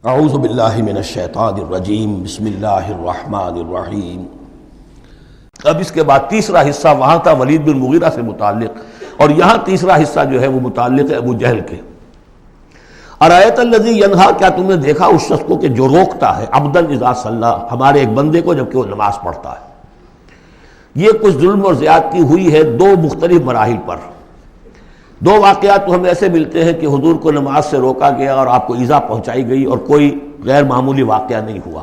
اعوذ باللہ من الشیطان الرجیم بسم اللہ الرحمن الرحیم۔ اب اس کے بعد تیسرا حصہ وہاں تھا ولید بن مغیرہ سے متعلق، اور یہاں تیسرا حصہ جو ہے وہ متعلق ہے ابو جہل کے۔ ارایت الذی ینہا، کیا تم نے دیکھا اس شخص کو کہ جو روکتا ہے عبدا اذا صلی، ہمارے ایک بندے کو جبکہ وہ نماز پڑھتا ہے۔ یہ کچھ ظلم اور زیادتی ہوئی ہے دو مختلف مراحل پر۔ دو واقعات تو ہمیں ایسے ملتے ہیں کہ حضور کو نماز سے روکا گیا اور آپ کو ایذا پہنچائی گئی اور کوئی غیر معمولی واقعہ نہیں ہوا۔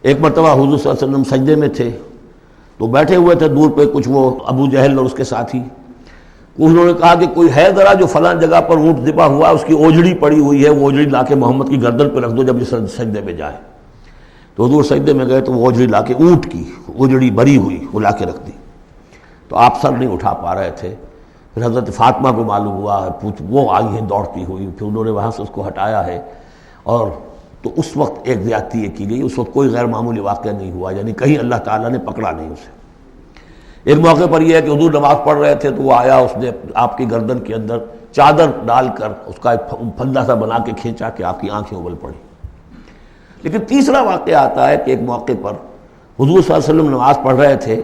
ایک مرتبہ حضور صلی اللہ علیہ وسلم سجدے میں تھے تو بیٹھے ہوئے تھے دور پہ کچھ وہ ابو جہل اور اس کے ساتھی، انہوں نے کہا کہ کوئی ہے ذرا جو فلاں جگہ پر اونٹ ذبح ہوا اس کی اوجڑی پڑی ہوئی ہے، وہ اوجڑی لا کے محمد کی گردن پہ رکھ دو جب یہ سجدے میں جائے۔ تو حضور سجدے میں گئے تو وہ اوجڑی لا کے، اونٹ کی اوجڑی بری ہوئی وہ لا کے رکھ دی، تو آپ سر نہیں اٹھا پا رہے تھے۔ پھر حضرت فاطمہ کو معلوم ہوا ہے، وہ آئی ہیں دوڑتی ہوئی، پھر انہوں نے وہاں سے اس کو ہٹایا ہے، اور تو اس وقت ایک زیادتی یہ کی گئی۔ اس وقت کوئی غیر معمولی واقعہ نہیں ہوا، یعنی کہیں اللہ تعالیٰ نے پکڑا نہیں اسے۔ ایک موقع پر یہ ہے کہ حضور نماز پڑھ رہے تھے تو وہ آیا، اس نے آپ کی گردن کے اندر چادر ڈال کر اس کا ایک پھندا سا بنا کے کھینچا کہ آپ کی آنکھیں ابل پڑی۔ لیکن تیسرا واقعہ آتا ہے کہ ایک موقع پر حضور صلی اللہ علیہ وسلم نماز پڑھ رہے تھے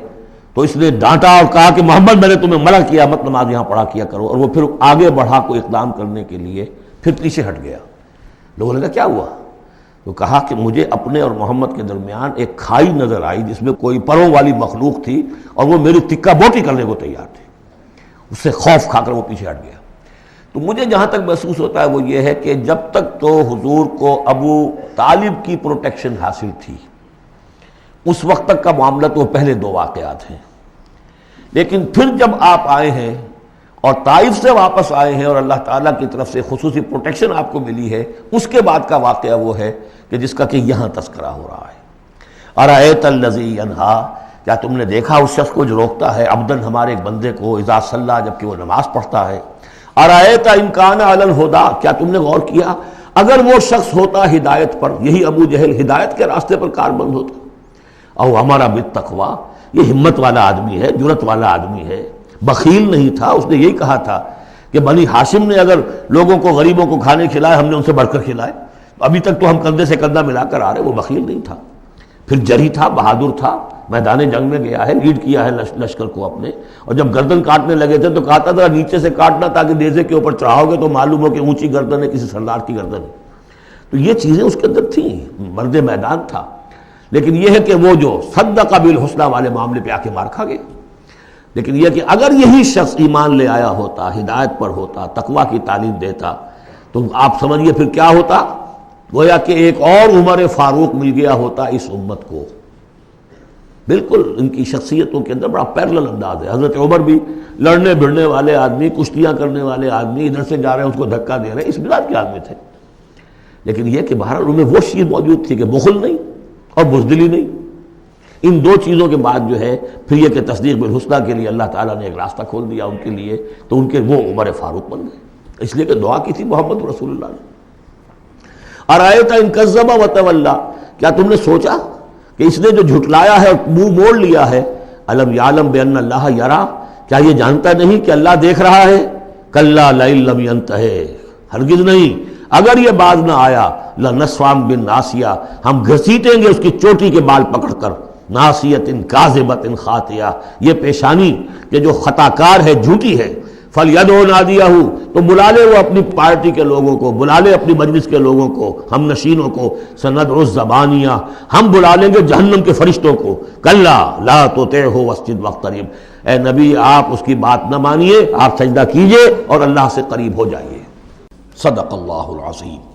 تو اس نے ڈانٹا اور کہا کہ محمد میں نے تمہیں منع کیا مت نماز یہاں پڑھا کیا کرو، اور وہ پھر آگے بڑھا کوئی اقدام کرنے کے لیے پھر پیچھے ہٹ گیا۔ لوگوں نے کہا کیا ہوا؟ تو کہا کہ مجھے اپنے اور محمد کے درمیان ایک کھائی نظر آئی جس میں کوئی پروں والی مخلوق تھی اور وہ میری تکہ بوٹی کرنے کو تیار تھی۔ اس سے خوف کھا کر وہ پیچھے ہٹ گیا۔ تو مجھے جہاں تک محسوس ہوتا ہے وہ یہ ہے کہ جب تک تو حضور کو ابو طالب کی پروٹیکشن حاصل تھی اس وقت تک کا معاملہ تو پہلے دو واقعات ہیں، لیکن پھر جب آپ آئے ہیں اور طائف سے واپس آئے ہیں اور اللہ تعالیٰ کی طرف سے خصوصی پروٹیکشن آپ کو ملی ہے، اس کے بعد کا واقعہ وہ ہے کہ جس کا کہ یہاں تذکرہ ہو رہا ہے۔ ارایت الذی ینہا، کیا تم نے دیکھا اس شخص کو جو روکتا ہے عبدن ہمارے ایک بندے کو اذا صلی، جبکہ وہ نماز پڑھتا ہے۔ ارایت ان کان علی الہدی، کیا تم نے غور کیا اگر وہ شخص ہوتا ہدایت پر، یہی ابو جہل ہدایت کے راستے پر کاربند ہوتا، او ہمارا بالتقوی، یہ ہمت والا آدمی ہے، جرت والا آدمی ہے، بخیل نہیں تھا۔ اس نے یہی کہا تھا کہ بنی ہاشم نے اگر لوگوں کو غریبوں کو کھانے کھلائے ہم نے ان سے بڑھ کر کھلائے، ابھی تک تو ہم کندھے سے کندھا ملا کر آ رہے۔ وہ بخیل نہیں تھا، پھر جری تھا، بہادر تھا، میدان جنگ میں گیا ہے، لیڈ کیا ہے لشکر کو اپنے، اور جب گردن کاٹنے لگے تھے تو کہا تھا ذرا نیچے سے کاٹنا تاکہ نیزے کے اوپر چڑھاؤ گے تو معلوم ہو کہ اونچی گردن ہے کسی سردار کی گردن ہے۔ تو یہ چیزیں اس کے اندر تھیں، مرد میدان تھا۔ لیکن یہ ہے کہ وہ جو صدق بالحسنی والے معاملے پہ آ کے مار کھا گئے۔ لیکن یہ کہ اگر یہی شخص ایمان لے آیا ہوتا، ہدایت پر ہوتا، تقویٰ کی تعلیم دیتا، تو آپ سمجھیے پھر کیا ہوتا، گویا کہ ایک اور عمر فاروق مل گیا ہوتا اس امت کو۔ بالکل ان کی شخصیتوں کے اندر بڑا پیرلل انداز ہے۔ حضرت عمر بھی لڑنے بھڑنے والے آدمی، کشتیاں کرنے والے آدمی، ادھر سے جا رہے ہیں اس کو دھکا دے رہے ہیں، اس مزاج کے آدمی تھے۔ لیکن یہ کہ بہرحال ان میں وہ چیز موجود تھی کہ بخل نہیں اور بزدلی نہیں۔ ان دو چیزوں کے بعد جو ہے پھر یہ کہ تصدیق بالحسنی کے لیے اللہ تعالیٰ نے ایک راستہ کھول دیا ان کے لیے، تو ان کے وہ عمر فاروق بن گئے، اس لیے کہ دعا کی تھی محمد رسول اللہ نے۔ ارایت ان کذب وتولی، کیا تم نے سوچا کہ اس نے جو جھٹلایا ہے اور منہ موڑ لیا ہے، الم یعلم بان اللہ یری، کیا یہ جانتا نہیں کہ اللہ دیکھ رہا ہے؟ کلا لئن لم ینتہ، ہرگز نہیں اگر یہ باز نہ آیا، لنسفعا بالناصیہ، ہم گھسیٹیں گے اس کی چوٹی کے بال پکڑ کر، ناصیۃ کاذبۃ خاطئہ، یہ پیشانی کہ جو خطا کار ہے، جھوٹی ہے۔ فلیدع نادیہ، تو بلا لے وہ اپنی پارٹی کے لوگوں کو، بلا لے اپنی مجلس کے لوگوں کو، ہم نشینوں کو، سندع الزبانیہ، ہم بلا لیں گے جہنم کے فرشتوں کو۔ کلا لا تطعہ واسجد واقترب، اے نبی آپ اس کی بات نہ مانیے، آپ سجدہ کیجئے اور اللہ سے قریب ہو جائیے۔ صدق اللہ العظیم۔